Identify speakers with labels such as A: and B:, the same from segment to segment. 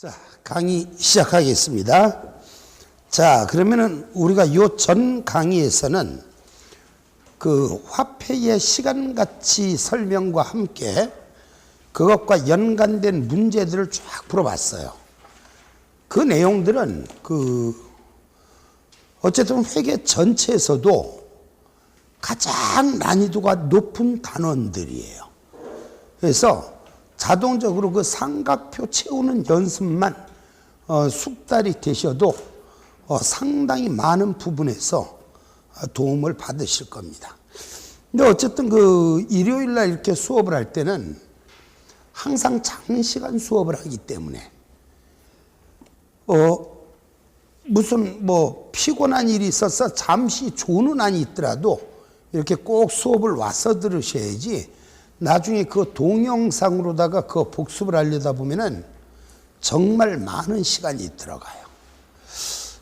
A: 자, 강의 시작하겠습니다. 자, 그러면은 우리가 요 전 강의에서는 그 화폐의 시간가치 설명과 함께 그것과 연관된 문제들을 쫙 풀어봤어요. 그 내용들은 어쨌든 회계 전체에서도 가장 난이도가 높은 단원들이에요. 그래서 자동적으로 그 삼각표 채우는 연습만 숙달이 되셔도 상당히 많은 부분에서 도움을 받으실 겁니다. 근데 어쨌든 그 일요일 날 이렇게 수업을 할 때는 항상 장시간 수업을 하기 때문에 무슨 뭐 피곤한 일이 있어서 잠시 조는 안이 있더라도 이렇게 꼭 수업을 와서 들으셔야지 나중에 그 동영상으로다가 그 복습을 하려다 보면은 정말 많은 시간이 들어가요.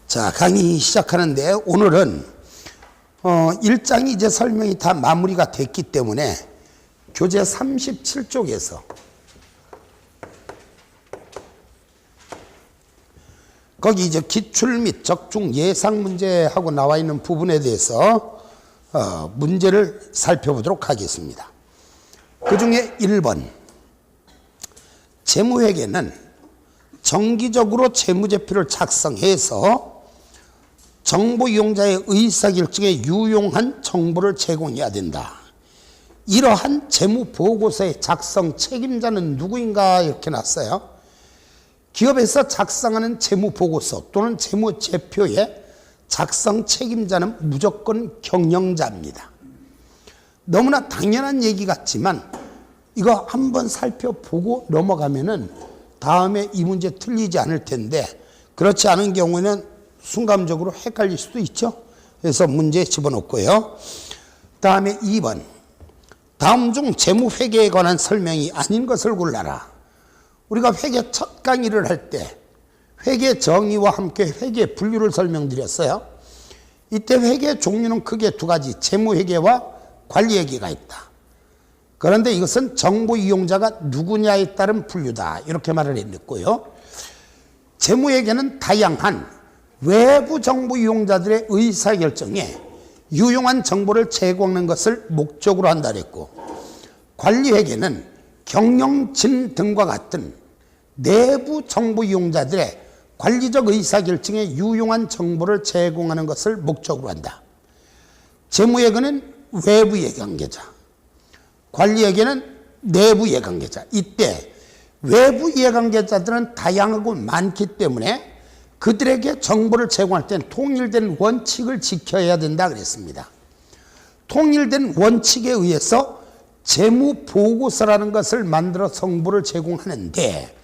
A: 자, 강의 시작하는데 오늘은 1장이 이제 설명이 다 마무리가 됐기 때문에 교재 37쪽에서 거기 이제 기출 및 적중 예상 문제하고 나와 있는 부분에 대해서 문제를 살펴보도록 하겠습니다. 그 중에 1번 재무회계는 정기적으로 재무제표를 작성해서 정보 이용자의 의사결정에 유용한 정보를 제공해야 된다. 이러한 재무보고서의 작성 책임자는 누구인가 이렇게 놨어요. 기업에서 작성하는 재무보고서 또는 재무제표의 작성 책임자는 무조건 경영자입니다. 너무나 당연한 얘기 같지만 이거 한번 살펴보고 넘어가면은 다음에 이 문제 틀리지 않을 텐데 그렇지 않은 경우에는 순간적으로 헷갈릴 수도 있죠. 그래서 문제 집어넣고요. 다음에 2번 다음 중 재무회계에 관한 설명이 아닌 것을 골라라. 우리가 회계 첫 강의를 할 때 회계 정의와 함께 회계 분류를 설명드렸어요. 이때 회계 종류는 크게 두 가지, 재무회계와 관리회계가 있다. 그런데 이것은 정보 이용자가 누구냐에 따른 분류다. 이렇게 말을 했고요. 재무회계는 다양한 외부 정보 이용자들의 의사결정에 유용한 정보를 제공하는 것을 목적으로 한다 그랬고, 관리회계는 경영진 등과 같은 내부 정보 이용자들의 관리적 의사결정에 유용한 정보를 제공하는 것을 목적으로 한다. 재무회계는 외부 예관계자, 관리회계는 내부 예관계자. 이때 외부 예관계자들은 다양하고 많기 때문에 그들에게 정보를 제공할 때는 통일된 원칙을 지켜야 된다 그랬습니다. 통일된 원칙에 의해서 재무보고서라는 것을 만들어 정보를 제공하는데,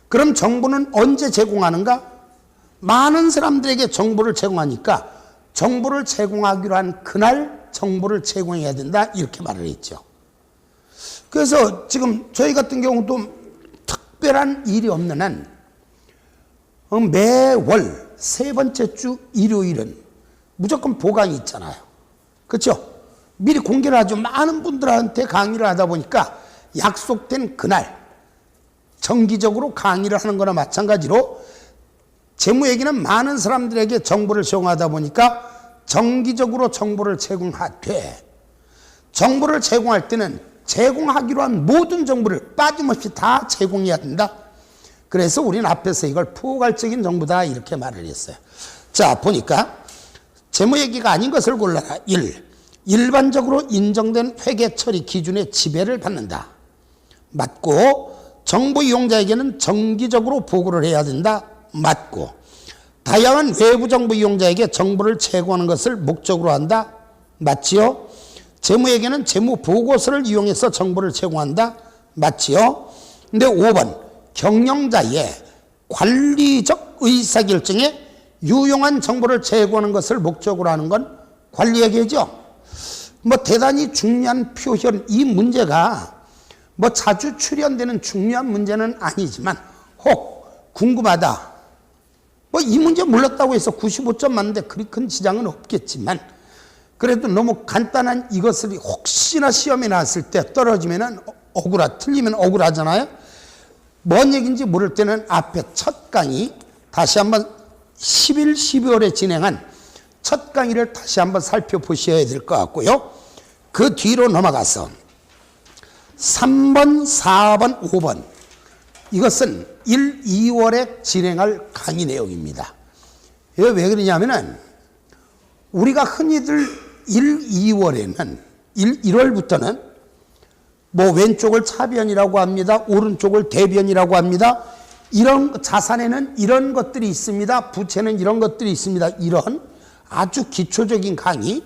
A: 그럼 정보는 언제 제공하는가? 많은 사람들에게 정보를 제공하니까 정보를 제공하기로 한 그날 정보를 제공해야 된다 이렇게 말을 했죠. 그래서 지금 저희 같은 경우도 특별한 일이 없는 한 매월 세 번째 주 일요일은 무조건 보강이 있잖아요. 그렇죠? 미리 공개를 하죠. 많은 분들한테 강의를 하다 보니까 약속된 그날 정기적으로 강의를 하는 거나 마찬가지로 재무회계는 많은 사람들에게 정보를 제공하다 보니까 정기적으로 정보를 제공하되, 정보를 제공할 때는 제공하기로 한 모든 정보를 빠짐없이 다 제공해야 된다. 그래서 우리는 앞에서 이걸 포괄적인 정보다 이렇게 말을 했어요. 자, 보니까 재무회계가 아닌 것을 골라라. 1. 일반적으로 인정된 회계 처리 기준의 지배를 받는다. 맞고, 정보 이용자에게는 정기적으로 보고를 해야 된다. 맞고, 다양한 외부 정보 이용자에게 정보를 제공하는 것을 목적으로 한다. 맞지요? 재무회계는 재무 보고서를 이용해서 정보를 제공한다. 맞지요? 근데 5번 경영자의 관리적 의사결정에 유용한 정보를 제공하는 것을 목적으로 하는 건 관리회계죠. 뭐 대단히 중요한 표현, 이 문제가 뭐 자주 출연되는 중요한 문제는 아니지만 혹 궁금하다, 뭐 이 문제 몰랐다고 해서 95점 맞는데 그리 큰 지장은 없겠지만 그래도 너무 간단한 이것을 혹시나 시험에 나왔을 때 떨어지면은 틀리면 억울하잖아요. 뭔 얘기인지 모를 때는 앞에 첫 강의 다시 한번 11, 12월에 진행한 첫 강의를 다시 한번 살펴보셔야 될 것 같고요. 그 뒤로 넘어가서 3번, 4번, 5번 이것은 1, 2월에 진행할 강의 내용입니다. 왜 그러냐면은 우리가 흔히들 1, 2월에는 1월부터는 뭐 왼쪽을 차변이라고 합니다. 오른쪽을 대변이라고 합니다. 이런 자산에는 이런 것들이 있습니다. 부채는 이런 것들이 있습니다. 이런 아주 기초적인 강의,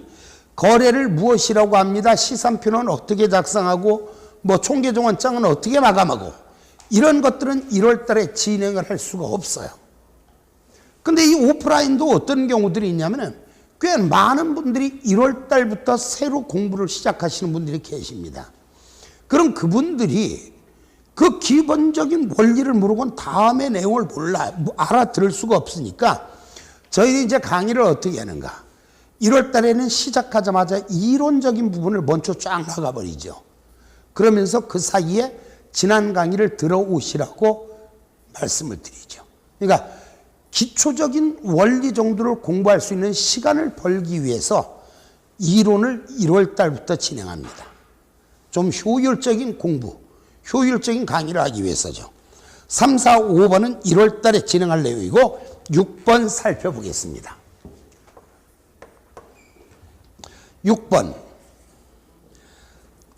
A: 거래를 무엇이라고 합니다. 시산표는 어떻게 작성하고 뭐 총계종원장은 어떻게 마감하고 이런 것들은 1월 달에 진행을 할 수가 없어요. 근데 이 오프라인도 어떤 경우들이 있냐면은 꽤 많은 분들이 1월 달부터 새로 공부를 시작하시는 분들이 계십니다. 그럼 그분들이 그 기본적인 원리를 모르고는 다음의 내용을 알아들을 수가 없으니까 저희는 이제 강의를 어떻게 하는가. 1월 달에는 시작하자마자 이론적인 부분을 먼저 쫙 나가버리죠. 그러면서 그 사이에 지난 강의를 들어오시라고 말씀을 드리죠. 그러니까 기초적인 원리 정도를 공부할 수 있는 시간을 벌기 위해서 이론을 1월 달부터 진행합니다. 좀 효율적인 공부, 효율적인 강의를 하기 위해서죠. 3, 4, 5번은 1월 달에 진행할 내용이고 6번 살펴보겠습니다. 6번.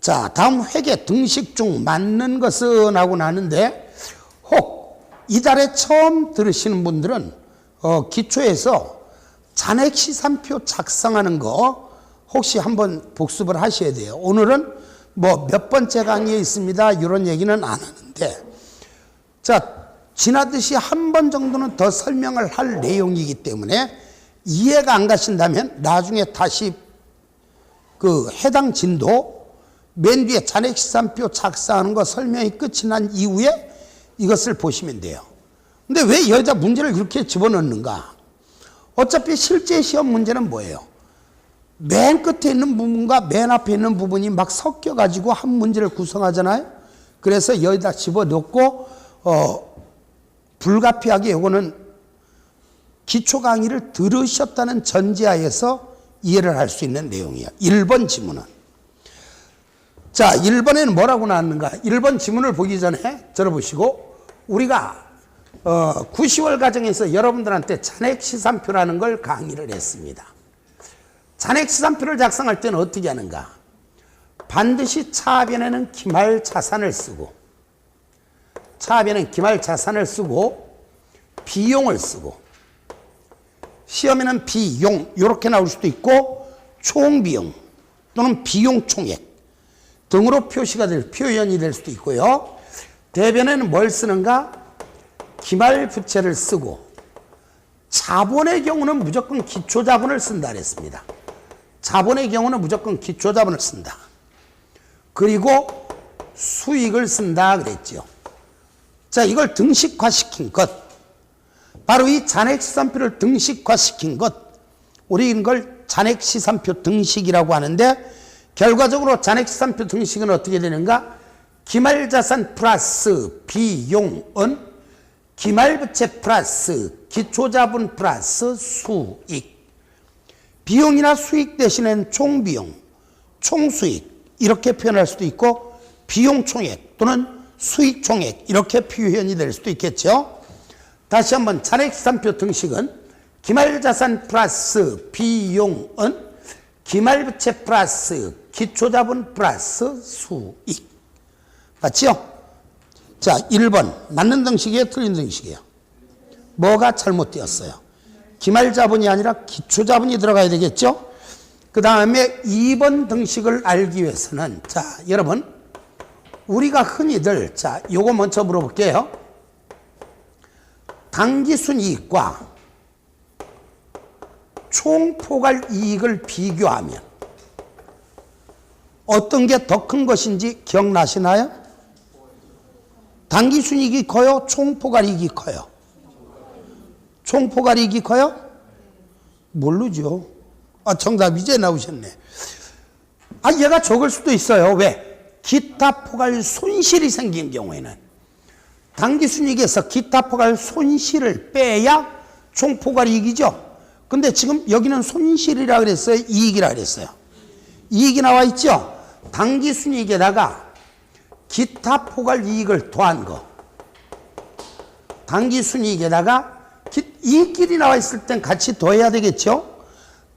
A: 자, 다음 회계 등식 중 맞는 것은 하고 나는데 혹 이달에 처음 들으시는 분들은 기초에서 잔액시산표 작성하는 거 혹시 한번 복습을 하셔야 돼요. 오늘은 뭐 몇 번째 강의에 있습니다. 이런 얘기는 안 하는데 자, 지나듯이 한 번 정도는 더 설명을 할 내용이기 때문에 이해가 안 가신다면 나중에 다시 그 해당 진도 맨 뒤에 잔액시산표 작성하는 거 설명이 끝이 난 이후에 이것을 보시면 돼요. 근데 왜 여기다 문제를 그렇게 집어넣는가? 어차피 실제 시험 문제는 뭐예요? 맨 끝에 있는 부분과 맨 앞에 있는 부분이 막 섞여가지고 한 문제를 구성하잖아요. 그래서 여기다 집어넣고 불가피하게 이거는 기초 강의를 들으셨다는 전제하에서 이해를 할 수 있는 내용이에요. 1번 지문은. 자, 1번에는 뭐라고 나왔는가? 1번 지문을 보기 전에 들어보시고 우리가 9, 10월 과정에서 여러분들한테 잔액시산표라는 걸 강의를 했습니다. 잔액시산표를 작성할 때는 어떻게 하는가? 반드시 차변에는 기말자산을 쓰고 차변에는 기말자산을 쓰고 비용을 쓰고 시험에는 비용 이렇게 나올 수도 있고 총비용 또는 비용총액 등으로 표현이 될 수도 있고요. 대변에는 뭘 쓰는가? 기말부채를 쓰고 자본의 경우는 무조건 기초자본을 쓴다 그랬습니다. 자본의 경우는 무조건 기초자본을 쓴다. 그리고 수익을 쓴다 그랬죠. 자, 이걸 등식화시킨 것, 바로 이 잔액시산표를 등식화시킨 것, 우리 이걸 잔액시산표 등식이라고 하는데 결과적으로 잔액시산표 등식은 어떻게 되는가? 기말자산 플러스 비용은 기말부채 플러스 기초자본 플러스 수익. 비용이나 수익 대신엔 총비용, 총수익 이렇게 표현할 수도 있고 비용총액 또는 수익총액 이렇게 표현이 될 수도 있겠죠. 다시 한번 잔액시산표 등식은 기말자산 플러스 비용은 기말부채 플러스 기초자본 플러스 수익. 맞죠? 자, 1번 맞는 등식이에요? 틀린 등식이에요? 뭐가 잘못되었어요? 기말자본이 아니라 기초자본이 들어가야 되겠죠? 그 다음에 2번 등식을 알기 위해서는 자, 여러분 우리가 흔히들 자, 요거 먼저 물어볼게요. 당기순이익과 총포괄 이익을 비교하면 어떤 게 더 큰 것인지 기억나시나요? 당기순이익이 커요? 총포괄 이익이 커요? 총포괄 이익이 커요? 모르죠. 아, 정답 이제 나오셨네. 아, 얘가 적을 수도 있어요. 왜? 기타 포괄 손실이 생긴 경우에는 당기순이익에서 기타 포괄 손실을 빼야 총포괄 이익이죠. 근데 지금 여기는 손실이라 그랬어요? 이익이라 그랬어요? 이익이 나와 있죠? 당기순이익에다가 기타 포괄 이익을 더한 거. 당기순이익에다가 이익끼리 나와 있을 땐 같이 더해야 되겠죠?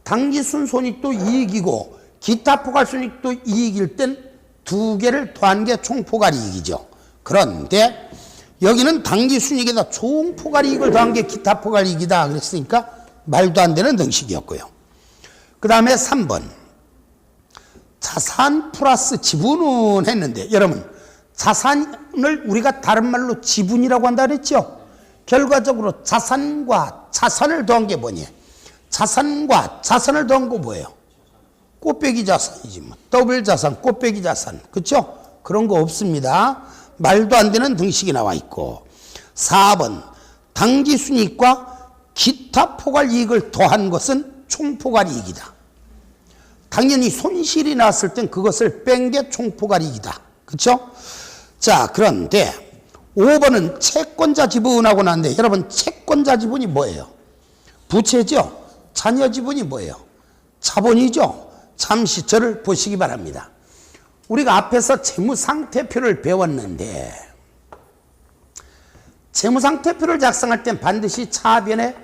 A: 당기순 손익도 이익이고 기타 포괄 손익도 이익일 땐 두 개를 더한 게 총포괄 이익이죠. 그런데 여기는 당기순이익에다 총포괄 이익을 더한 게 기타 포괄 이익이다 그랬으니까 말도 안 되는 등식이었고요. 그 다음에 3번 자산 플러스 지분은 했는데 여러분 자산을 우리가 다른 말로 지분이라고 한다 그랬죠. 결과적으로 자산과 자산을 더한 게 뭐니? 자산과 자산을 더한 거 뭐예요? 꽃배기 자산이지 뭐. 더블 자산, 꽃배기 자산. 그렇죠? 그런 거 없습니다. 말도 안 되는 등식이 나와 있고. 4번 당기순이익과 기타 포괄 이익을 더한 것은 총포괄 이익이다. 당연히 손실이 났을 땐 그것을 뺀 게 총포괄 이익이다. 그렇죠? 자, 그런데 5번은 채권자 지분하고 나왔는데 여러분 채권자 지분이 뭐예요? 부채죠? 자녀 지분이 뭐예요? 자본이죠? 잠시 저를 보시기 바랍니다. 우리가 앞에서 재무상태표를 배웠는데 재무상태표를 작성할 땐 반드시 차변에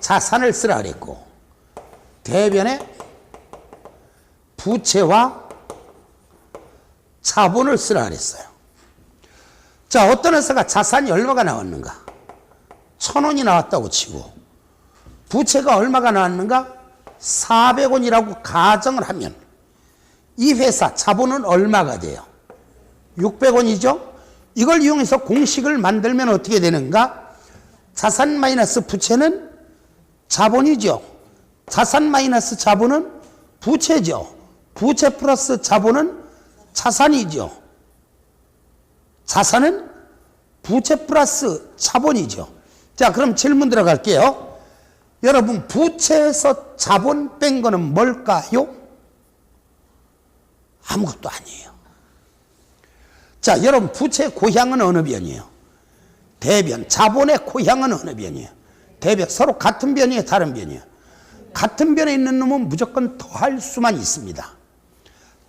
A: 자산을 쓰라 그랬고 대변에 부채와 자본을 쓰라 그랬어요. 자, 어떤 회사가 자산이 얼마가 나왔는가? 1,000원이 나왔다고 치고 부채가 얼마가 나왔는가? 400원이라고 가정을 하면 이 회사 자본은 얼마가 돼요? 600원이죠? 이걸 이용해서 공식을 만들면 어떻게 되는가? 자산 마이너스 부채는 자본이죠. 자산 마이너스 자본은 부채죠. 부채 플러스 자본은 자산이죠. 자산은 부채 플러스 자본이죠. 자, 그럼 질문 들어갈게요. 여러분 부채에서 자본 뺀 거는 뭘까요? 아무것도 아니에요. 자, 여러분 부채의 고향은 어느 변이에요? 대변. 자본의 고향은 어느 변이에요? 대변. 서로 같은 변이에요? 다른 변이에요? 같은 변에 있는 놈은 무조건 더할 수만 있습니다.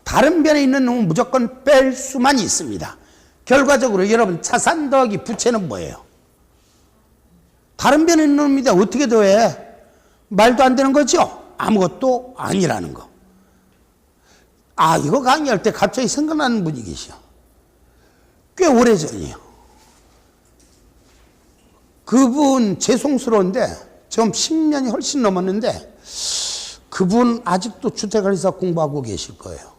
A: 다른 변에 있는 놈은 무조건 뺄 수만 있습니다. 결과적으로 여러분 자산 더하기 부채는 뭐예요? 다른 변에 있는 놈인데 어떻게 더해? 말도 안 되는 거죠? 아무것도 아니라는 거. 아, 이거 강의할 때 갑자기 생각나는 분이 계셔. 꽤 오래전이에요. 그분 죄송스러운데 지금 10년이 훨씬 넘었는데 그분 아직도 주택관리사 공부하고 계실 거예요.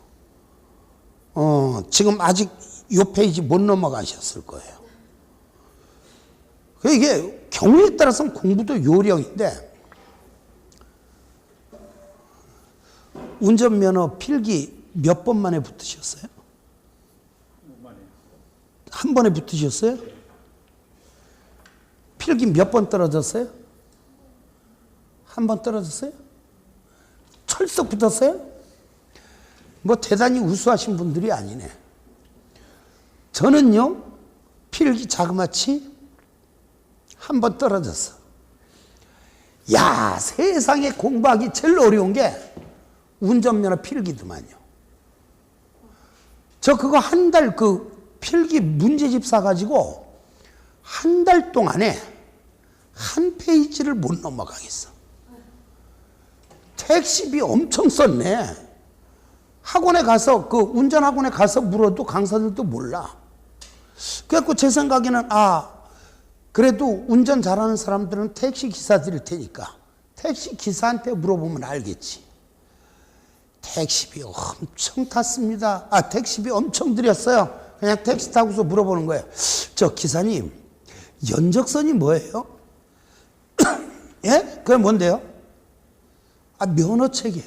A: 지금 아직 이 페이지 못 넘어가셨을 거예요. 이게 경우에 따라서는 공부도 요령인데 운전면허 필기 몇 번 만에 붙으셨어요? 한 번에 붙으셨어요? 필기 몇 번 떨어졌어요? 한 번 떨어졌어요? 철썩 붙었어요? 뭐 대단히 우수하신 분들이 아니네. 저는요 필기 자그마치 한 번 떨어졌어. 야, 세상에 공부하기 제일 어려운 게 운전면허 필기더만요. 저 그거 한 달 그 필기 문제집 사가지고 한 달 동안에 한 페이지를 못 넘어가겠어. 택시비 엄청 썼네. 학원에 가서 그 운전학원에 가서 물어도 강사들도 몰라. 그래갖고 제 생각에는 그래도 운전 잘하는 사람들은 택시 기사들일 테니까 택시 기사한테 물어보면 알겠지. 택시비 엄청 탔습니다. 택시비 엄청 들였어요. 그냥 택시 타고서 물어보는 거예요. 저 기사님, 연적선이 뭐예요? 예? 그게 뭔데요? 면허체계.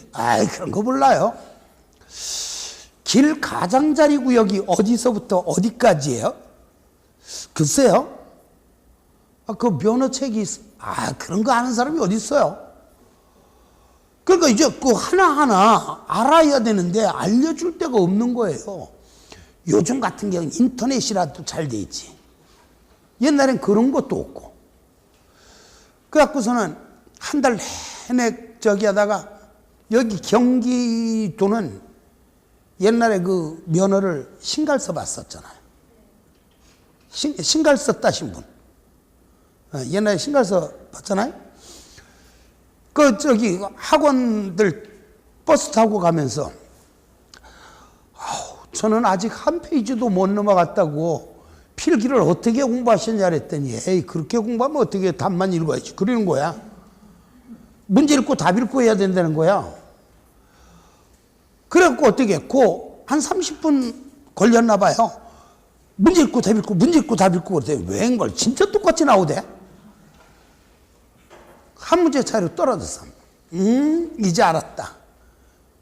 A: 그런 거 몰라요. 길 가장자리 구역이 어디서부터 어디까지예요? 글쎄요. 그 면허책이 그런 거 아는 사람이 어디 있어요? 그러니까 이제 그 하나하나 알아야 되는데 알려줄 데가 없는 거예요. 요즘 같은 경우는 인터넷이라도 잘 돼 있지. 옛날엔 그런 것도 없고. 그래갖고서는 한 달 내내 저기 하다가 여기 경기도는 옛날에 그 면허를 신갈서 봤었잖아요. 신갈서 따신 분. 옛날에 신갈서 봤잖아요. 그 저기 학원들 버스 타고 가면서 저는 아직 한 페이지도 못 넘어갔다고 필기를 어떻게 공부하셨냐 그랬더니 에이 그렇게 공부하면 어떻게 답만 읽어야지 그러는 거야. 문제 읽고 답 읽고 해야 된다는 거야. 그래갖고 어떻게 했고 한 30분 걸렸나 봐요. 문제 읽고 답 읽고 문제 읽고 답 읽고 그랬더니 웬걸 진짜 똑같이 나오대. 한 문제 차이로 떨어졌어. 이제 알았다.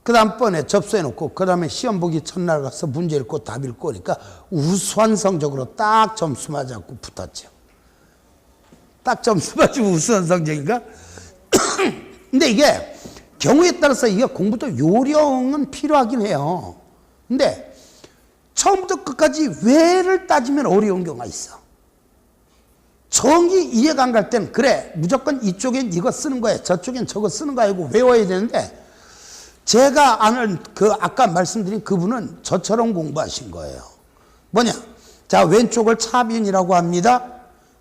A: 그 다음번에 접수해놓고 그 다음에 시험 보기 첫날 가서 문제 읽고 답 읽고 그러니까 우수한 성적으로 딱 점수 맞았고 붙었죠. 딱 점수 맞으면 우수한 성적인가? 근데 이게 경우에 따라서 이게 공부도 요령은 필요하긴 해요. 근데 처음부터 끝까지 왜를 따지면 어려운 경우가 있어. 정이 이해가 안 갈 땐 그래 무조건 이쪽엔 이거 쓰는 거야 저쪽엔 저거 쓰는 거야 하고 외워야 되는데 제가 아는 그 아까 말씀드린 그분은 저처럼 공부하신 거예요. 뭐냐? 자, 왼쪽을 차변이라고 합니다.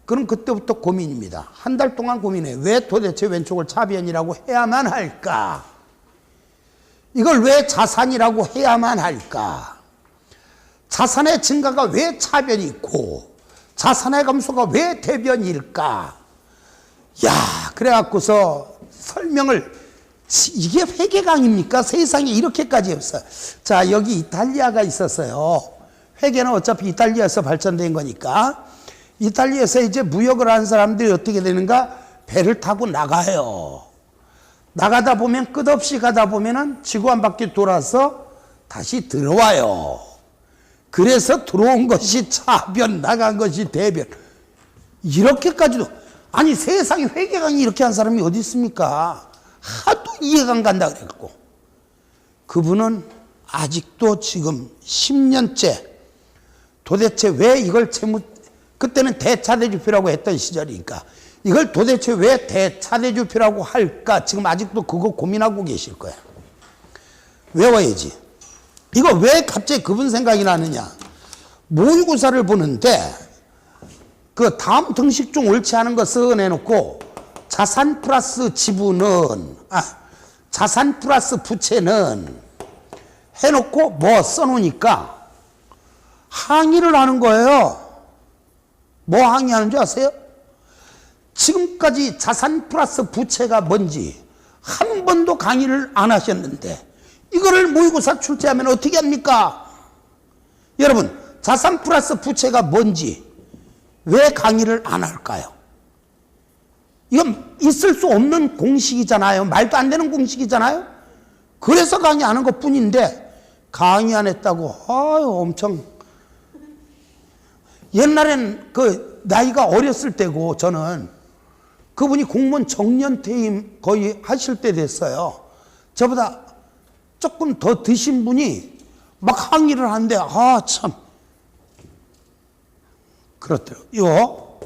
A: 그럼 그때부터 고민입니다. 한 달 동안 고민해. 왜 도대체 왼쪽을 차변이라고 해야만 할까? 이걸 왜 자산이라고 해야만 할까? 자산의 증가가 왜 차변이 있고 자산의 감소가 왜 대변일까? 야, 그래갖고서 설명을 이게 회계 강의입니까? 세상에 이렇게까지 없어요. 자, 여기 이탈리아가 있었어요. 회계는 어차피 이탈리아에서 발전된 거니까 이탈리아에서 이제 무역을 하는 사람들이 어떻게 되는가? 배를 타고 나가요. 나가다 보면 끝없이 가다 보면은 지구 한 바퀴 돌아서 다시 들어와요. 그래서 들어온 것이 차변, 나간 것이 대변. 이렇게까지도 아니 세상에 회계 강의 이렇게 한 사람이 어디 있습니까? 하도 이해가 안 간다 그랬고 그분은 아직도 지금 10년째 도대체 왜 이걸 그때는 대차대주표라고 했던 시절이니까 이걸 도대체 왜 대차대주표라고 할까 지금 아직도 그거 고민하고 계실 거야. 외워야지. 이거 왜 갑자기 그분 생각이 나느냐. 모의고사를 보는데 그 다음 등식 중 옳지 않은 거 써내놓고 자산 플러스 지분은 자산 플러스 부채는 해놓고 뭐 써놓으니까 항의를 하는 거예요. 뭐 항의하는 줄 아세요? 지금까지 자산 플러스 부채가 뭔지 한 번도 강의를 안 하셨는데 이거를 모의고사 출제하면 어떻게 합니까? 여러분 자산 플러스 부채가 뭔지 왜 강의를 안 할까요? 이건 있을 수 없는 공식이잖아요. 말도 안 되는 공식이잖아요. 그래서 강의하는 것뿐인데 강의 안 했다고 아유 엄청 옛날엔 그 나이가 어렸을 때고 저는 그분이 공무원 정년퇴임 거의 하실 때 됐어요. 저보다 조금 더 드신 분이 막 항의를 하는데 아 참 그렇더라고요.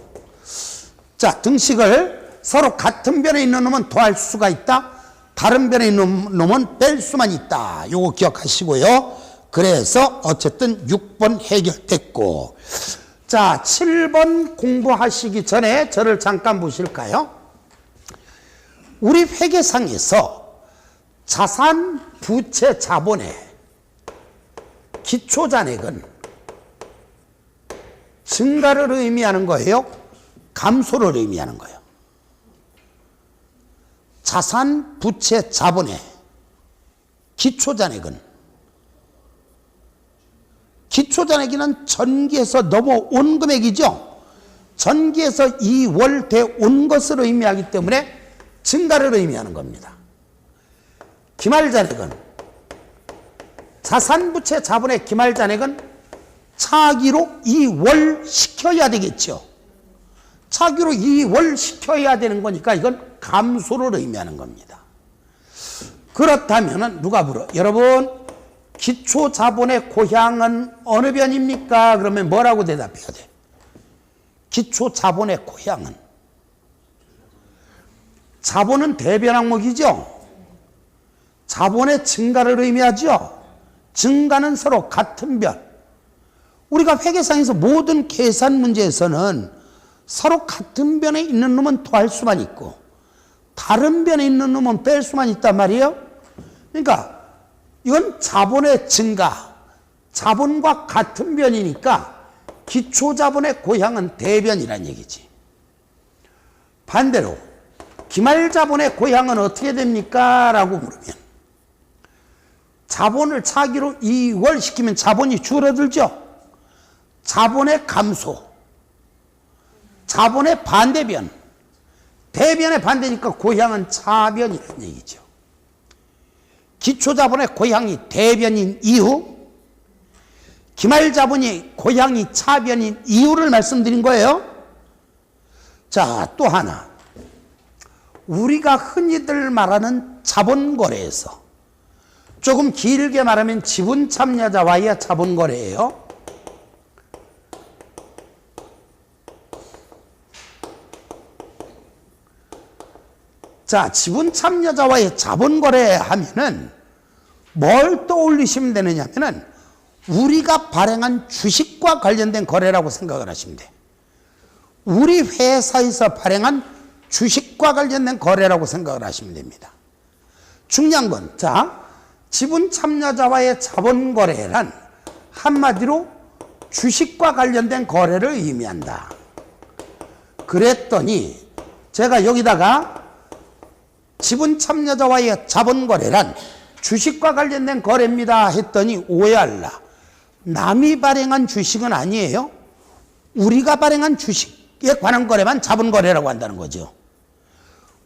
A: 자, 등식을 서로 같은 변에 있는 놈은 더할 수가 있다. 다른 변에 있는 놈은 뺄 수만 있다. 요거 기억하시고요. 그래서 어쨌든 6번 해결됐고 자, 7번 공부하시기 전에 저를 잠깐 보실까요? 우리 회계상에서 자산, 부채, 자본의 기초잔액은 증가를 의미하는 거예요? 감소를 의미하는 거예요? 자산, 부채, 자본의 기초잔액은 기초잔액이는 전기에서 넘어온 금액이죠. 전기에서 이월돼 온 것을 의미하기 때문에 증가를 의미하는 겁니다. 기말잔액은 자산, 부채, 자본의 기말잔액은 차기로 이월시켜야 되겠죠. 차기로 이월시켜야 되는 거니까 이건 감소를 의미하는 겁니다. 그렇다면 누가 물어? 여러분 기초자본의 고향은 어느 변입니까? 그러면 뭐라고 대답해야 돼? 기초 자본의 고향은? 자본은 대변 항목이죠. 자본의 증가를 의미하죠. 증가는 서로 같은 변. 우리가 회계상에서 모든 계산 문제에서는 서로 같은 변에 있는 놈은 더할 수만 있고 다른 변에 있는 놈은 뺄 수만 있단 말이에요. 그러니까 이건 자본의 증가, 자본과 같은 변이니까 기초자본의 고향은 대변이란 얘기지. 반대로 기말자본의 고향은 어떻게 됩니까? 라고 물으면 자본을 차기로 이월시키면 자본이 줄어들죠. 자본의 감소, 자본의 반대변, 대변의 반대니까 고향은 차변이라는 얘기죠. 기초자본의 고향이 대변인 이유, 기말자본이 고향이 차변인 이유를 말씀드린 거예요. 자, 또 하나. 우리가 흔히들 말하는 자본거래에서 조금 길게 말하면 지분 참여자와의 자본거래예요. 자, 지분 참여자와의 자본거래 하면은 뭘 떠올리시면 되느냐 하면은 우리가 발행한 주식과 관련된 거래라고 생각을 하시면 돼. 우리 회사에서 발행한 주식과 관련된 거래라고 생각을 하시면 됩니다. 중요한 건, 자, 지분 참여자와의 자본거래란 한마디로 주식과 관련된 거래를 의미한다. 그랬더니 제가 여기다가 지분 참여자와의 자본거래란 주식과 관련된 거래입니다 했더니 오해할라. 남이 발행한 주식은 아니에요. 우리가 발행한 주식에 관한 거래만 자본거래라고 한다는 거죠.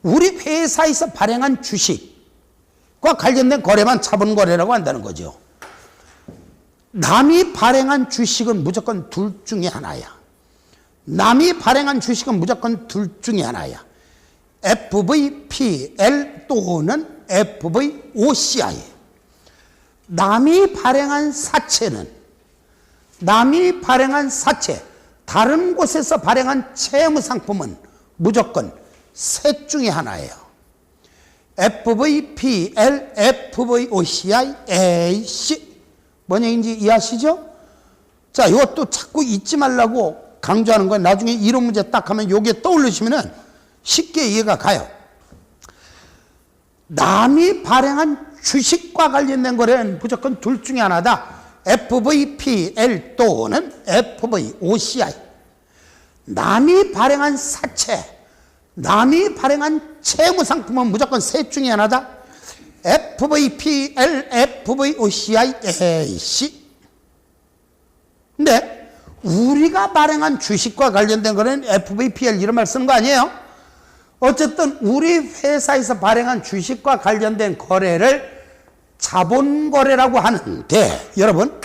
A: 우리 회사에서 발행한 주식과 관련된 거래만 자본거래라고 한다는 거죠. 남이 발행한 주식은 무조건 둘 중에 하나야. 남이 발행한 주식은 무조건 둘 중에 하나야. FVPL 또는 FVOCI. 남이 발행한 사채는, 남이 발행한 사채, 다른 곳에서 발행한 채무상품은 무조건 셋 중에 하나예요. FVPL, FVOCI, AC. 뭔 얘기인지 이해하시죠? 자, 이것도 자꾸 잊지 말라고 강조하는 거예요. 나중에 이론 문제 딱 하면 요게 떠올리시면은 쉽게 이해가 가요. 남이 발행한 주식과 관련된 거래는 무조건 둘 중에 하나다. FVPL 또는 FVOCI. 남이 발행한 사채, 남이 발행한 채무상품은 무조건 셋 중에 하나다. FVPL, FVOCI, AC. 근데 우리가 발행한 주식과 관련된 거는 FVPL 이런 말 쓰는 거 아니에요? 어쨌든 우리 회사에서 발행한 주식과 관련된 거래를 자본거래라고 하는데, 여러분,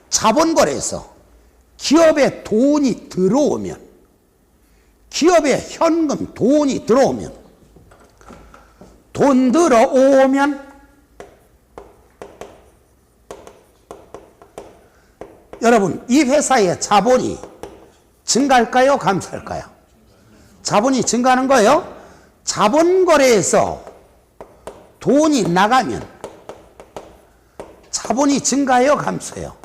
A: 자본거래에서 기업에 돈이 들어오면, 기업에 현금, 돈이 들어오면, 돈 들어오면 여러분, 이 회사의 자본이 증가할까요? 감소할까요? 자본이 증가하는 거예요. 자본거래에서 돈이 나가면 자본이 증가해요? 감소해요?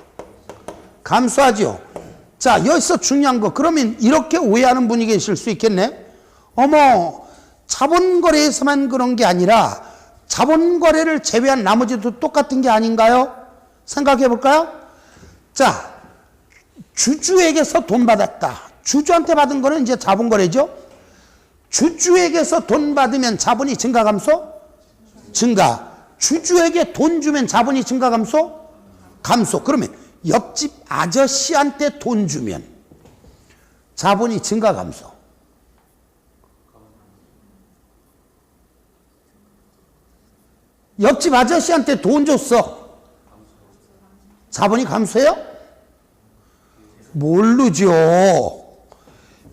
A: 감소하죠. 자, 여기서 중요한 거, 그러면 이렇게 오해하는 분이 계실 수 있겠네. 어머, 자본거래에서만 그런 게 아니라 자본거래를 제외한 나머지도 똑같은 게 아닌가요? 생각해 볼까요? 자, 주주에게서 돈 받았다. 주주한테 받은 거는 이제 자본거래죠. 주주에게서 돈 받으면 자본이 증가 감소? 증가. 주주에게 돈 주면 자본이 증가 감소? 감소. 그러면 옆집 아저씨한테 돈 주면 자본이 증가 감소? 옆집 아저씨한테 돈 줬어. 자본이 감소해요? 모르죠.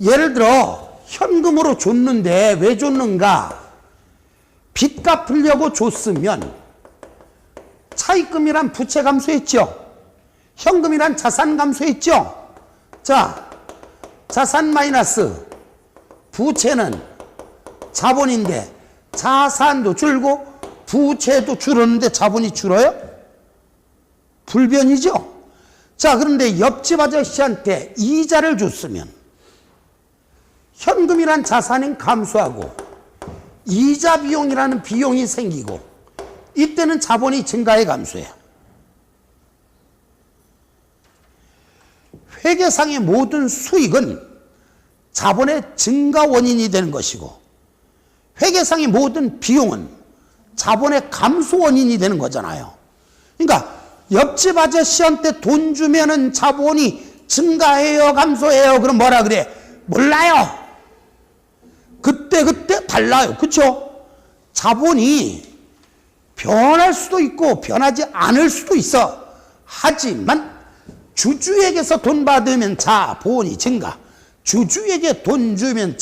A: 예를 들어 현금으로 줬는데 왜 줬는가? 빚 갚으려고 줬으면 차입금이란 부채 감소했죠. 현금이란 자산 감소했죠. 자, 자산 마이너스 부채는 자본인데 자산도 줄고 부채도 줄었는데 자본이 줄어요? 불변이죠. 자, 그런데 옆집 아저씨한테 이자를 줬으면 현금이란 자산은 감소하고 이자 비용이라는 비용이 생기고 이때는 자본이 증가해 감소해요. 회계상의 모든 수익은 자본의 증가 원인이 되는 것이고 회계상의 모든 비용은 자본의 감소 원인이 되는 거잖아요. 그러니까 옆집 아저씨한테 돈 주면은 자본이 증가해요, 감소해요? 그럼 뭐라 그래? 몰라요. 그때 달라요. 그렇죠? 자본이 변할 수도 있고 변하지 않을 수도 있어. 하지만 주주에게서 돈 받으면 자본이 증가. 주주에게 돈 주면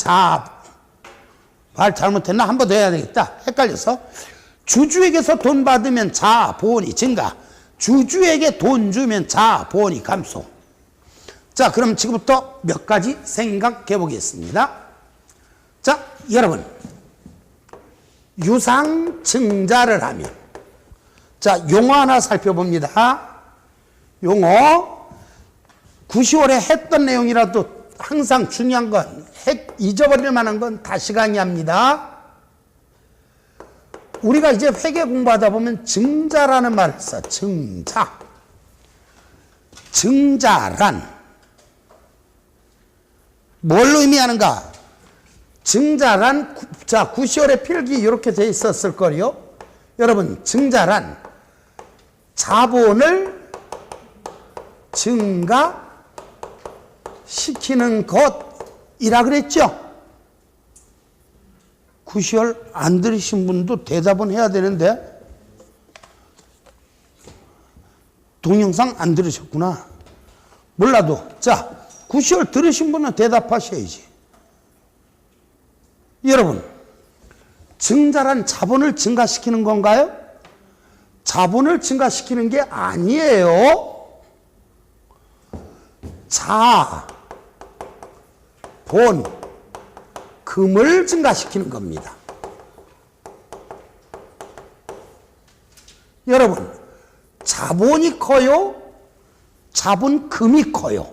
A: 말 잘못했나? 한 번 더 해야 되겠다. 헷갈려서. 주주에게서 돈 받으면 자본이 증가. 주주에게 돈 주면 자본이 감소. 자, 그럼 지금부터 몇 가지 생각해 보겠습니다. 자, 여러분. 유상증자를 하면. 자, 용어 하나 살펴봅니다. 용어. 9, 10월에 했던 내용이라도 항상 중요한 건, 잊어버릴 만한 건 다시 강의합니다. 우리가 이제 회계 공부하다 보면 증자라는 말을 써. 증자. 증자란 뭘 의미하는가? 증자란, 자, 9, 10월에 필기 이렇게 돼 있었을 거요. 여러분, 증자란 자본을 증가시키는 것이라 그랬죠? 9, 10월 안 들으신 분도 대답은 해야 되는데 동영상 안 들으셨구나. 몰라도 자, 9, 10월 들으신 분은 대답하셔야지. 여러분, 증자란 자본을 증가시키는 건가요? 자본을 증가시키는 게 아니에요. 금을 증가시키는 겁니다. 여러분, 자본이 커요? 자본금이 커요?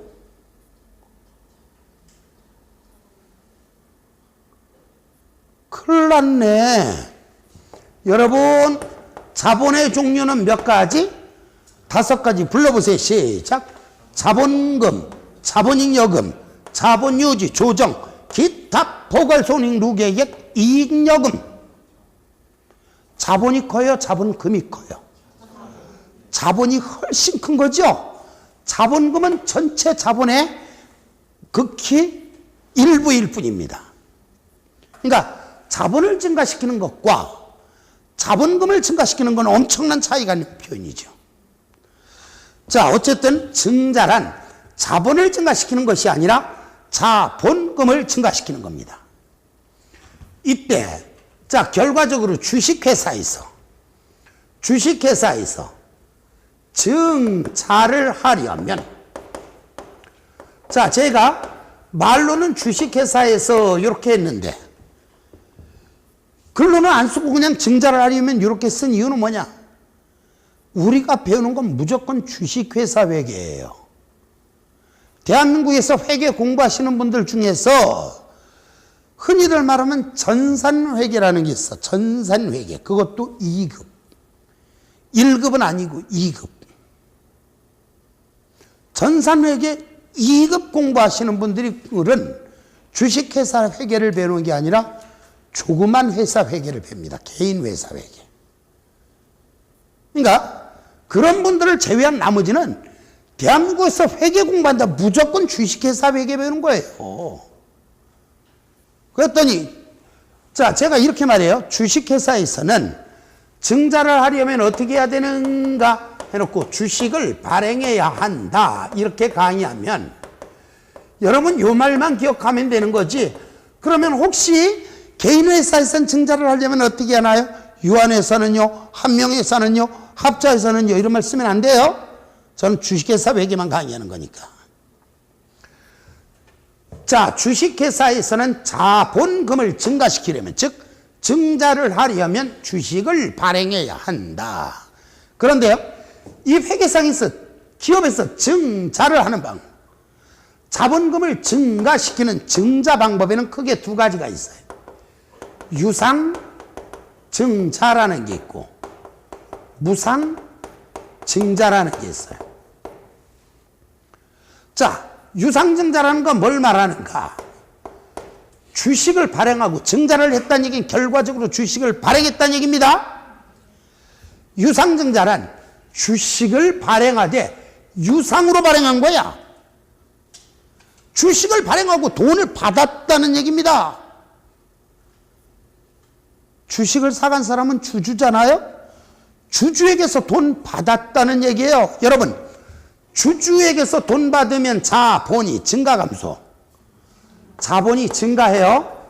A: 큰일 났네. 여러분, 자본의 종류는 몇 가지? 5가지 불러보세요. 시작. 자본금, 자본잉여금, 자본유지, 조정, 기타, 포괄손익, 누계액, 이익여금. 자본이 커요? 자본금이 커요? 자본이 훨씬 큰 거죠? 자본금은 전체 자본의 극히 일부일 뿐입니다. 그러니까 자본을 증가시키는 것과 자본금을 증가시키는 건 엄청난 차이가 있는 표현이죠. 자, 어쨌든 증자란 자본을 증가시키는 것이 아니라 자본금을 증가시키는 겁니다. 이때 자, 결과적으로 주식회사에서 증자를 하려면, 자, 제가 말로는 주식회사에서 이렇게 했는데 글로는 안 쓰고 그냥 증자를 하려면 이렇게 쓴 이유는 뭐냐? 우리가 배우는 건 무조건 주식회사 회계예요. 대한민국에서 회계 공부하시는 분들 중에서 흔히들 말하면 전산회계라는 게 있어. 전산회계. 그것도 2급. 1급은 아니고 2급. 전산회계 2급 공부하시는 분들은 주식회사 회계를 배우는 게 아니라 조그만 회사 회계를 봅니다. 개인 회사 회계. 그러니까 그런 분들을 제외한 나머지는 대한민국에서 회계 공부한다 무조건 주식회사 회계 배우는 거예요. 그랬더니 자, 제가 이렇게 말해요. 주식회사에서는 증자를 하려면 어떻게 해야 되는가 해놓고 주식을 발행해야 한다 이렇게 강의하면 여러분 요 말만 기억하면 되는 거지. 그러면 혹시 개인 회사에서는 증자를 하려면 어떻게 하나요? 유한회사는요, 한명회사는요, 합자회사는요, 이런 말 쓰면 안 돼요. 저는 주식회사 회계만 강의하는 거니까. 자, 주식회사에서는 자본금을 증가시키려면, 즉 증자를 하려면 주식을 발행해야 한다. 그런데요, 이 회계상에서 기업에서 증자를 하는 방법, 자본금을 증가시키는 증자 방법에는 크게 두 가지가 있어요. 유상 증자라는 게 있고 무상 증자라는 게 있어요. 자, 유상 증자라는 건 뭘 말하는가? 주식을 발행하고 증자를 했다는 얘기는 결과적으로 주식을 발행했다는 얘기입니다. 유상 증자란 주식을 발행하되 유상으로 발행한 거야. 주식을 발행하고 돈을 받았다는 얘기입니다. 주식을 사간 사람은 주주잖아요. 주주에게서 돈 받았다는 얘기예요. 여러분, 주주에게서 돈 받으면 자본이 증가 감소. 자본이 증가해요.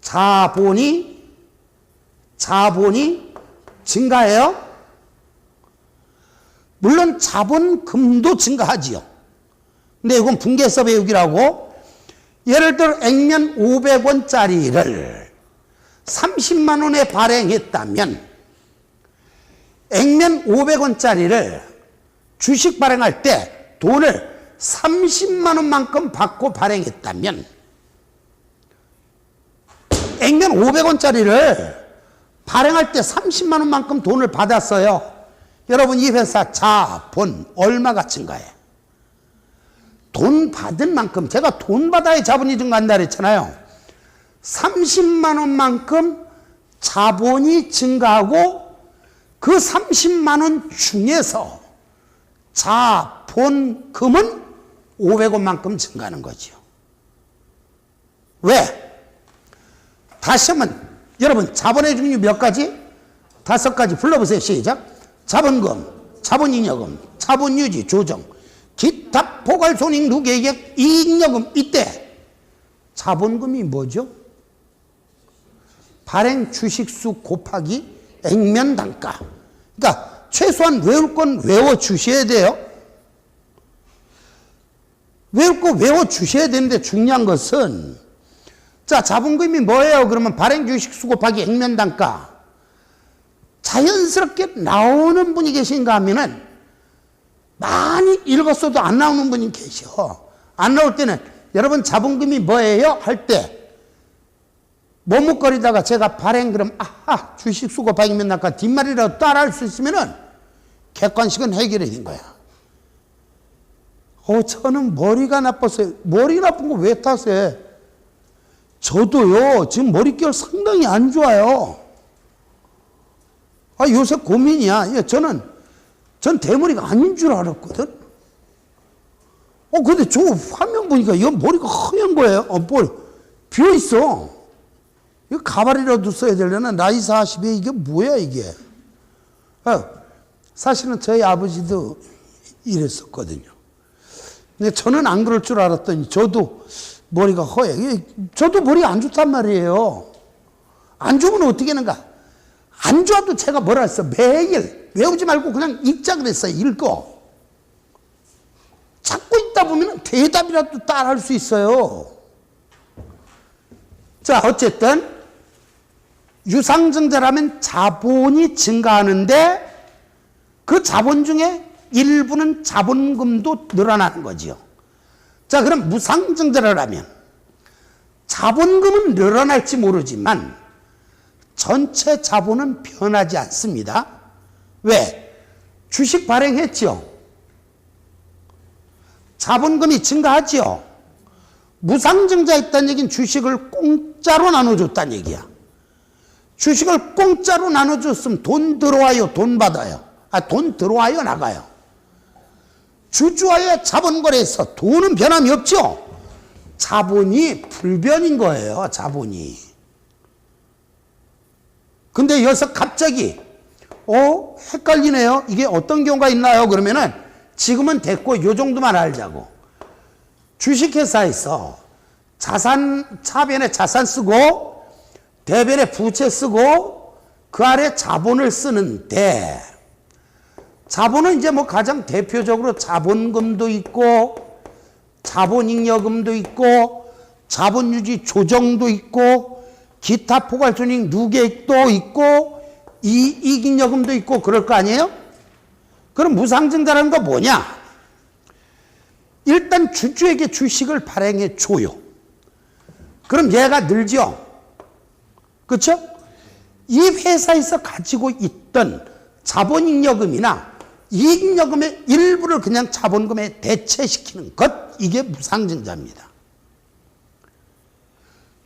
A: 자본이 증가해요. 물론 자본금도 증가하지요. 근데 이건 분계서 배우기라고, 예를 들어 액면 500원짜리를 30만 원에 발행했다면 액면 500원짜리를 주식 발행할 때 돈을 30만 원만큼 받고 발행했다면 액면 500원짜리를 발행할 때 30만 원만큼 돈을 받았어요. 여러분, 이 회사 자본 얼마가 증가해? 돈 받은 만큼, 제가 돈 받아야 자본이 증가한다 그랬잖아요. 30만 원만큼 자본이 증가하고 그 30만 원 중에서 자본금은 500원만큼 증가하는 거죠. 왜? 다시 한번, 여러분, 자본의 종류 몇 가지? 5가지 불러보세요. 시작. 자본금, 자본잉여금, 자본유지, 조정, 기타 포괄손익 누계액, 이익여금. 이때 자본금이 뭐죠? 발행 주식수 곱하기 액면 단가. 그러니까 최소한 외울 건 외워주셔야 돼요. 외울 거 외워주셔야 되는데 중요한 것은, 자, 자본금이 뭐예요? 그러면 발행 주식수 곱하기 액면 단가. 자연스럽게 나오는 분이 계신가 하면은 많이 읽었어도 안 나오는 분이 계셔. 안 나올 때는 여러분 자본금이 뭐예요? 할 때 머뭇거리다가 제가 발행 그럼 아하 주식 수고 박이면 아까 뒷말이라도 따라할 수 있으면은 객관식은 해결이 된 거야. 저는 머리가 나빴어요. 머리 나쁜 거 왜 탓해? 저도요 지금 머릿결 상당히 안 좋아요. 요새 고민이야. 전 대머리가 아닌 줄 알았거든. 근데 저 화면 보니까 이 머리가 허연 거예요. 뭘 비어 있어. 이거 가발이라도 써야 되려나? 나이 40에 이게 뭐야 이게? 사실은 저희 아버지도 이랬었거든요. 근데 저는 안 그럴 줄 알았더니 저도 머리가 허해. 저도 머리가 안 좋단 말이에요. 안 좋으면 어떻게 하는가? 안 좋아도 제가 뭐라 했어? 매일 외우지 말고 그냥 읽자 그랬어요. 읽어. 찾고 있다 보면 대답이라도 따라할 수 있어요. 자, 어쨌든 유상증자라면 자본이 증가하는데 그 자본 중에 일부는 자본금도 늘어나는 거지요. 자, 그럼 무상증자라면 자본금은 늘어날지 모르지만 전체 자본은 변하지 않습니다. 왜? 주식 발행했죠. 자본금이 증가하죠. 무상증자했다는 얘기는 주식을 공짜로 나눠줬다는 얘기야. 주식을 공짜로 나눠줬으면 돈 들어와요, 돈 받아요? 돈 들어와요, 나가요? 주주와의 자본거래에서 돈은 변함이 없죠. 자본이 불변인 거예요, 자본이. 근데 여기서 갑자기 헷갈리네요. 이게 어떤 경우가 있나요? 그러면은 지금은 됐고 요 정도만 알자고. 주식회사에서 자산, 차변에 자산 쓰고 대변에 부채 쓰고 그 아래 자본을 쓰는데, 자본은 이제 뭐 가장 대표적으로 자본금도 있고 자본잉여금도 있고 자본유지 조정도 있고 기타 포괄손익 누계액도 있고 이익잉여금도 있고 그럴 거 아니에요? 그럼 무상증자라는 거 뭐냐? 일단 주주에게 주식을 발행해 줘요. 그럼 얘가 늘죠? 그렇죠? 이 회사에서 가지고 있던 자본잉여금이나 이익잉여금의 일부를 그냥 자본금에 대체시키는 것, 이게 무상증자입니다.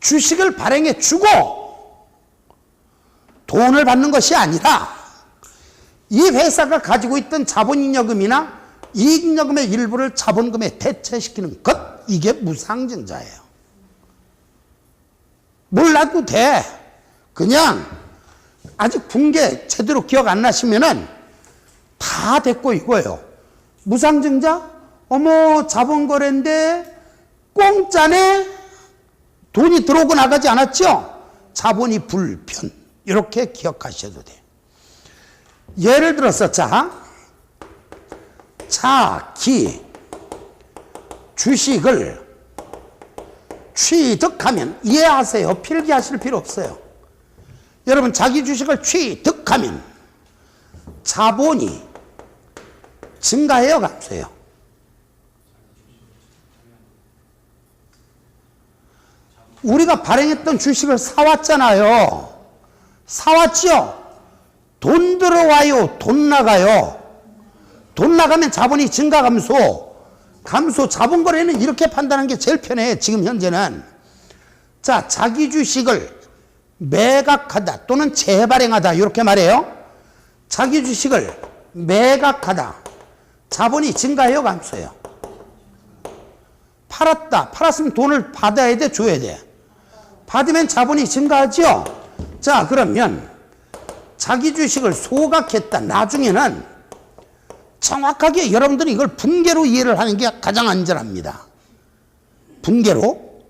A: 주식을 발행해 주고 돈을 받는 것이 아니라 이 회사가 가지고 있던 자본잉여금이나 이익잉여금의 일부를 자본금에 대체시키는 것, 이게 무상증자예요. 몰라도 돼. 그냥 아직 분계 제대로 기억 안 나시면은 다 됐고 이거예요. 무상증자? 어머, 자본거래인데 공짜네? 돈이 들어오고 나가지 않았죠? 자본이 불편. 이렇게 기억하셔도 돼요. 예를 들어서 자기 주식을 취득하면, 이해하세요. 필기하실 필요 없어요. 여러분, 자기 주식을 취득하면 자본이 증가해요, 감소해요? 우리가 발행했던 주식을 사왔잖아요. 사왔죠? 돈 들어와요, 돈 나가요? 돈 나가면 자본이 증가, 감소? 감소. 자본거래는 이렇게 판단하는 게 제일 편해, 지금 현재는. 자, 자기 주식을 매각하다 또는 재발행하다, 이렇게 말해요. 자기 주식을 매각하다. 자본이 증가해요, 감소해요? 팔았다. 팔았으면 돈을 받아야 돼, 줘야 돼? 받으면 자본이 증가하죠? 자, 그러면 자기 주식을 소각했다. 나중에는 정확하게 여러분들이 이걸 분계로 이해를 하는 게 가장 안전합니다. 분계로.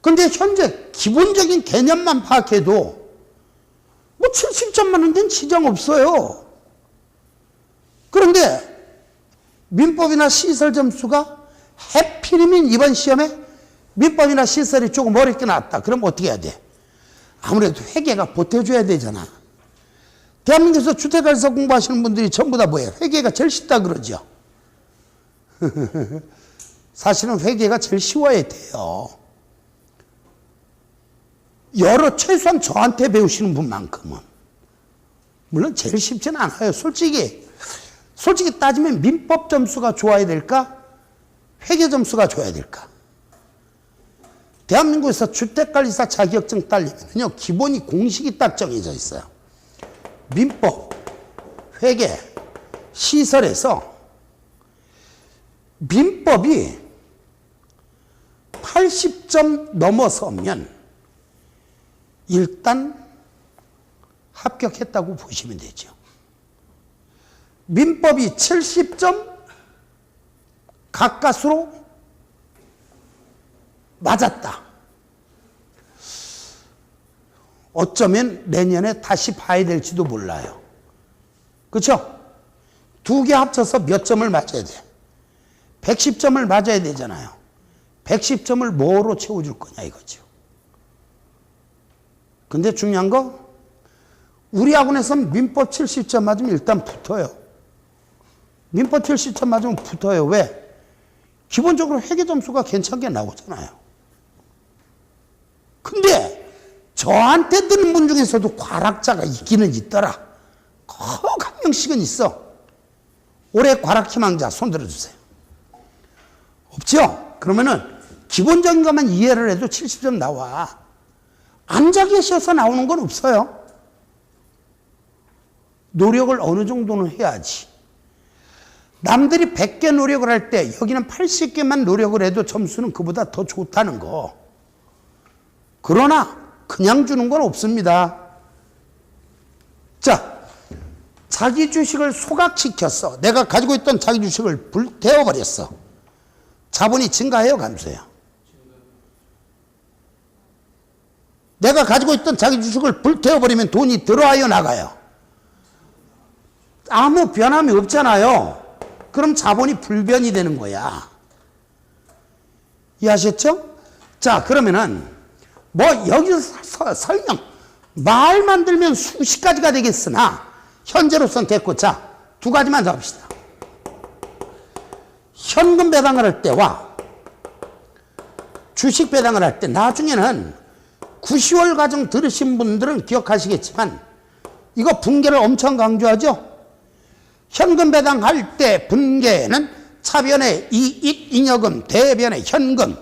A: 근데 현재 기본적인 개념만 파악해도 뭐 70점만 원 된 지장 없어요. 그런데 민법이나 시설 점수가 해필이면 이번 시험에 민법이나 시설이 조금 어렵게 나왔다. 그럼 어떻게 해야 돼? 아무래도 회계가 보태줘야 되잖아. 대한민국에서 주택에서 공부하시는 분들이 전부 다 뭐예요? 회계가 제일 쉽다 그러죠. 사실은 회계가 제일 쉬워야 돼요. 최소한 저한테 배우시는 분만큼은. 물론 제일 쉽지는 않아요. 솔직히 따지면 민법 점수가 좋아야 될까? 회계 점수가 좋아야 될까? 대한민국에서 주택관리사 자격증 따려면요, 기본이 공식이 딱 정해져 있어요. 민법, 회계, 시설에서 민법이 80점 넘어서면 일단 합격했다고 보시면 되죠. 민법이 70점 가까스로 맞았다. 어쩌면 내년에 다시 봐야 될지도 몰라요. 그렇죠? 두 개 합쳐서 몇 점을 맞아야 돼? 110점을 맞아야 되잖아요. 110점을 뭐로 채워줄 거냐 이거죠. 근데 중요한 거, 우리 학원에서는 민법 70점 맞으면 일단 붙어요. 민법 70점 맞으면 붙어요. 왜? 기본적으로 회계 점수가 괜찮게 나오잖아요. 근데 저한테 드는 분 중에서도 과락자가 있기는 있더라. 꼭 한 명씩은 있어. 올해 과락 희망자 손 들어주세요. 없죠? 그러면은 기본적인 것만 이해를 해도 70점 나와. 앉아 계셔서 나오는 건 없어요. 노력을 어느 정도는 해야지. 남들이 100개 노력을 할 때 여기는 80개만 노력을 해도 점수는 그보다 더 좋다는 거. 그러나 그냥 주는 건 없습니다. 자, 자기 주식을 소각시켰어. 내가 가지고 있던 자기 주식을 불태워버렸어. 자본이 증가해요, 감소해요? 내가 가지고 있던 자기 주식을 불태워버리면 돈이 들어와요, 나가요? 아무 변함이 없잖아요. 그럼 자본이 불변이 되는 거야. 이해하셨죠? 자, 그러면은 뭐 여기서 설명 말만 들면 수십 가지가 되겠으나 현재로선 됐고, 자, 두 가지만 더 합시다. 현금 배당을 할 때와 주식 배당을 할 때, 나중에는 9.10월 과정 들으신 분들은 기억하시겠지만 이거 분계를 엄청 강조하죠. 현금 배당할 때 분계는 차변의 이익 잉여금 대변의 현금,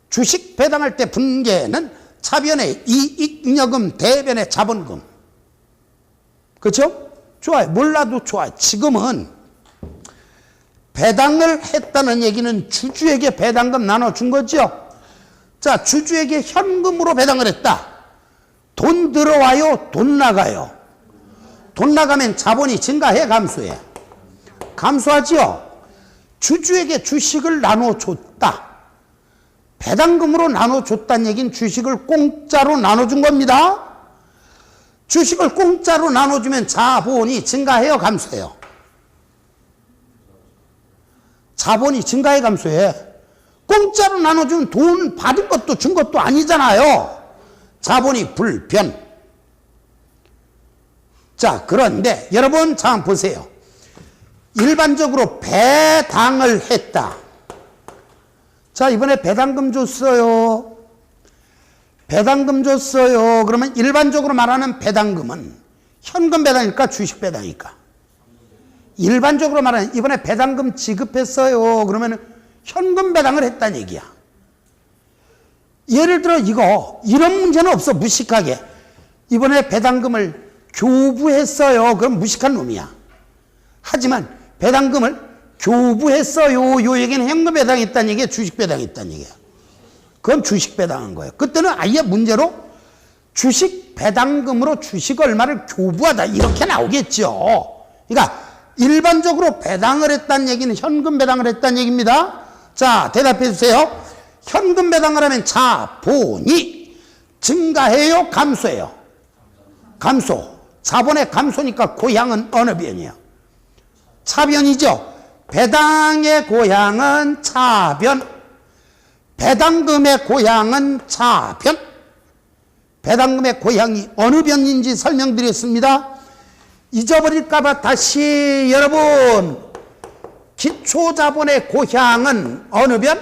A: 주식 배당할 때 분계는 차변의 이익 잉여금 대변의 자본금. 그렇죠? 좋아요. 몰라도 좋아요. 지금은 배당을 했다는 얘기는 주주에게 배당금 나눠준 거죠. 자, 주주에게 현금으로 배당을 했다. 돈 들어와요? 돈 나가요? 돈 나가면 자본이 증가해? 감소해? 감소하지요? 주주에게 주식을 나눠줬다. 배당금으로 나눠줬다는 얘기는 주식을 공짜로 나눠준 겁니다. 주식을 공짜로 나눠주면 자본이 증가해요? 감소해요? 자본이 증가해? 감소해? 공짜로 나눠주면 돈 받은 것도 준 것도 아니잖아요. 자본이 불변. 자, 그런데 여러분 자 한번 보세요. 일반적으로 배당을 했다. 자, 이번에 배당금 줬어요. 배당금 줬어요. 그러면 일반적으로 말하는 배당금은 현금 배당일까 주식 배당일까? 일반적으로 말하는 이번에 배당금 지급했어요. 그러면 현금 배당을 했다는 얘기야. 예를 들어 이런 문제는 없어. 무식하게 이번에 배당금을 교부했어요. 그럼 무식한 놈이야. 하지만 배당금을 교부했어요. 요 얘기는 현금 배당했다는 얘기야, 주식 배당했다는 얘기야. 그건 주식 배당한 거예요. 그때는 아예 문제로 주식 배당금으로 주식 얼마를 교부하다 이렇게 나오겠죠. 그러니까 일반적으로 배당을 했다는 얘기는 현금 배당을 했다는 얘기입니다. 자, 대답해 주세요. 현금 배당을 하면 자본이 증가해요? 감소해요? 감소. 자본의 감소니까 고향은 어느 변이에요? 차변이죠. 배당의 고향은 차변. 배당금의 고향은 차변. 배당금의 고향이 어느 변인지 설명드렸습니다. 잊어버릴까봐 다시 여러분, 기초자본의 고향은 어느 변?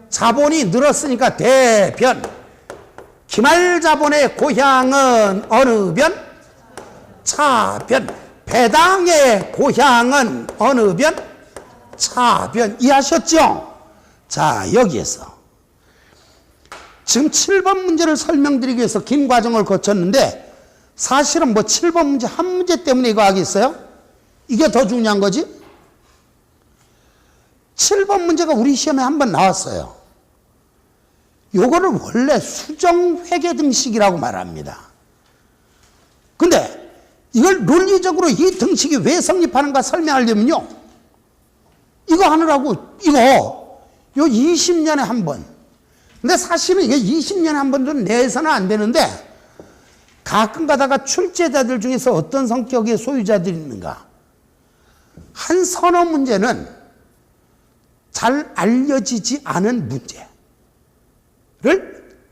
A: 자본이 늘었으니까 대변. 기말자본의 고향은 어느 변? 차변. 배당의 고향은 어느 변? 차변. 이해하셨죠? 자, 여기에서 지금 7번 문제를 설명드리기 위해서 긴 과정을 거쳤는데 사실은 뭐 7번 문제 한 문제 때문에 이거 하겠어요? 이게 더 중요한 거지? 7번 문제가 우리 시험에 한번 나왔어요. 요거를 원래 수정회계 등식이라고 말합니다. 근데 이걸 논리적으로 이 등식이 왜 성립하는가 설명하려면요, 이거 하느라고 요 20년에 한 번. 근데 사실은 이게 20년에 한 번도 내서는 안 되는데 가끔 가다가 출제자들 중에서 어떤 성격의 소유자들이 있는가, 한 서너 문제는 잘 알려지지 않은 문제를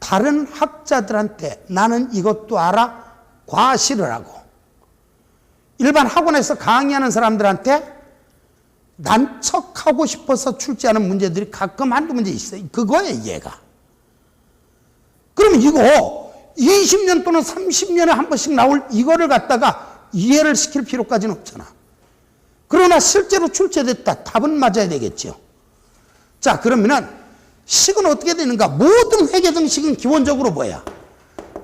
A: 다른 학자들한테 나는 이것도 알아 과시를 하고, 일반 학원에서 강의하는 사람들한테 난척하고 싶어서 출제하는 문제들이 가끔 한두 문제 있어요. 그거예요, 얘가. 그러면 이거 20년 또는 30년에 한 번씩 나올 이거를 갖다가 이해를 시킬 필요까지는 없잖아. 그러나 실제로 출제됐다. 답은 맞아야 되겠죠. 자, 그러면은 식은 어떻게 되는가? 모든 회계등식은 기본적으로 뭐야?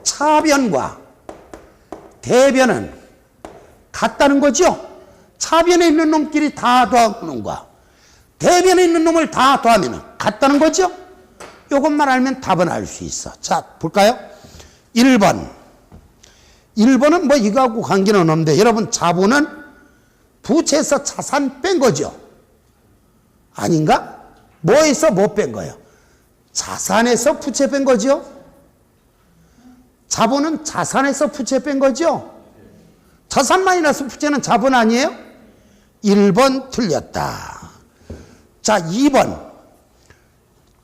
A: 차변과 대변은 같다는 거죠. 차변에 있는 놈끼리 다 더하는 놈과 대변에 있는 놈을 다 더하면 같다는 거죠. 이것만 알면 답은 알 수 있어. 자, 볼까요? 1번. 1번은 뭐 이거하고 관계는 없는데, 여러분 자본은 부채에서 자산 뺀 거죠. 아닌가? 뭐에서 뭐 뺀 거예요? 자산에서 부채 뺀 거죠. 자본은 자산에서 부채 뺀 거죠. 자산 마이너스 부채는 자본 아니에요? 1번 틀렸다. 자, 2번.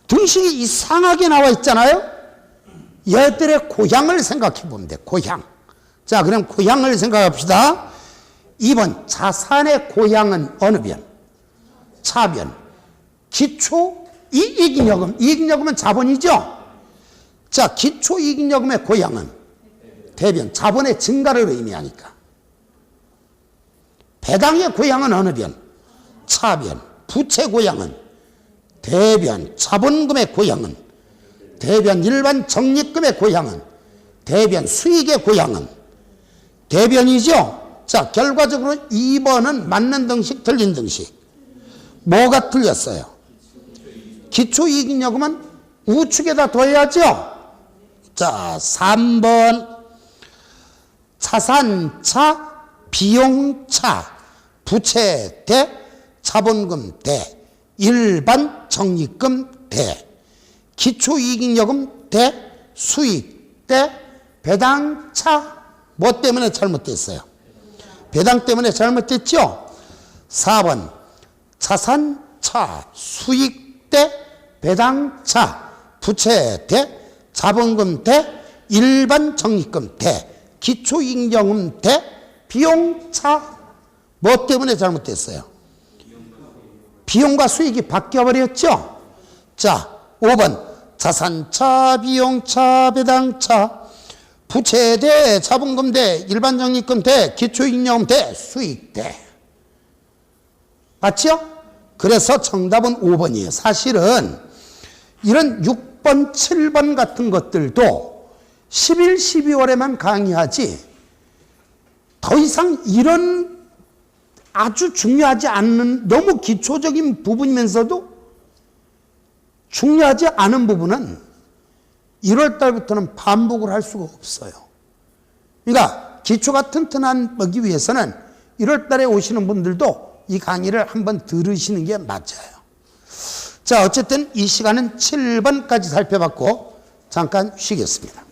A: 등식이 이상하게 나와 있잖아요. 얘들의 고향을 생각해 보면 돼. 고향. 자, 그럼 고향을 생각합시다. 2번. 자산의 고향은 어느 변? 차변. 기초 이익잉여금. 이익잉여금은 자본이죠. 자, 기초 이익잉여금의 고향은 대변. 자본의 증가를 의미하니까. 배당의 고향은 어느 변? 차변. 부채 고향은 대변. 자본금의 고향은 대변. 일반 적립금의 고향은 대변. 수익의 고향은 대변이죠. 자, 결과적으로 2번은 맞는 등식, 틀린 등식. 뭐가 틀렸어요? 기초이익잉여금은 우측에다 둬야죠. 자, 3번. 자산차, 비용차, 부채 대, 자본금 대, 일반 적립금 대, 기초이익잉여금 대, 수익 대, 배당차. 뭐 때문에 잘못됐어요? 배당 때문에 잘못됐죠? 4번. 자산차, 수익 대, 배당차, 부채 대, 자본금 대, 일반 적립금 대, 기초이익잉여금 대, 비용차. 뭐 때문에 잘못됐어요? 비용과 수익이 바뀌어버렸죠? 자, 5번. 자산차, 비용차, 배당차, 부채 대, 자본금 대, 일반 적립금 대, 기초이익잉여금 대, 수익 대. 맞죠? 그래서 정답은 5번이에요. 사실은 이런 6번, 7번 같은 것들도 11, 12월에만 강의하지 더 이상 이런 아주 중요하지 않는 너무 기초적인 부분이면서도 중요하지 않은 부분은 1월 달부터는 반복을 할 수가 없어요. 그러니까 기초가 튼튼하기 위해서는 1월 달에 오시는 분들도 이 강의를 한번 들으시는 게 맞아요. 자, 어쨌든 이 시간은 7번까지 살펴봤고 잠깐 쉬겠습니다.